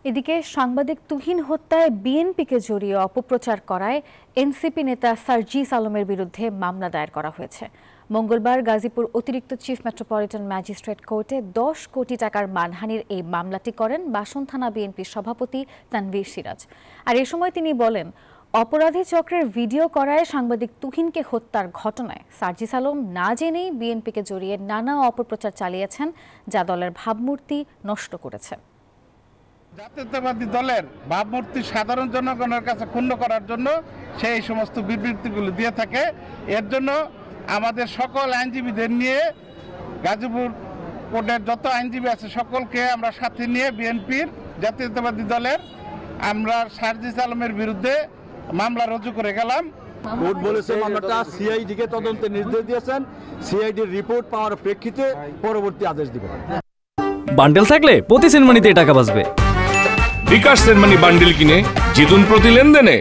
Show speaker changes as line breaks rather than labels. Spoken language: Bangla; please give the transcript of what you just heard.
এদিকে সাংবাদিক তুহিন হত্যায় বিএনপিকে জড়িয়ে অপপ্রচার করায় এনসিপি নেতা সার্জিস আলমের বিরুদ্ধে মামলা দায়ের করা হয়েছে। মঙ্গলবার গাজীপুর অতিরিক্ত চিফ মেট্রোপলিটন ম্যাজিস্ট্রেট কোর্টে 10 কোটি টাকার মানহানির এই মামলাটি করেন বাসন থানা বিএনপির সভাপতি তানভীর সিরাজ। আর এ সময় তিনি বলেন, অপরাধী চক্রের ভিডিও করায় সাংবাদিক তুহিনকে হত্যার ঘটনায় সার্জিস আলম না জেনেই বিএনপিকে জড়িয়ে নানা অপপ্রচার চালিয়েছেন, যা দলের ভাবমূর্তি নষ্ট করেছে।
জাতীয়তাবাদী দলের ভাবমূর্তি সাধারণ জনগণের কাছে ক্ষুণ্ণ করার জন্য সেই সমস্ত বিবৃতিগুলো দিয়ে থাকে। এর জন্য আমাদের সকল আইনজীবীদের নিয়ে গাজীপুর কোর্টের যত আইনজীবী আছে সকলকে আমরা সাথে নিয়ে বিএনপির জাতীয়তাবাদী দলের আমরা সার্জিস আলমের বিরুদ্ধে মামলা রুজু করে গেলাম।
কোর্ট বলেছে মামলাটা সিআইডি কে তদন্তের নির্দেশ দিয়েছেন, সিআইডির রিপোর্ট পাওয়ার প্রেক্ষিতে পরবর্তী আদেশ দিবেন।
বান্ডেল থাকলে প্রতি সেনমানিতে টাকা বাঁচবে।
বিকাশ সেনমানি বান্ডেল কিনে জিতুন প্রতি লেনদেনে।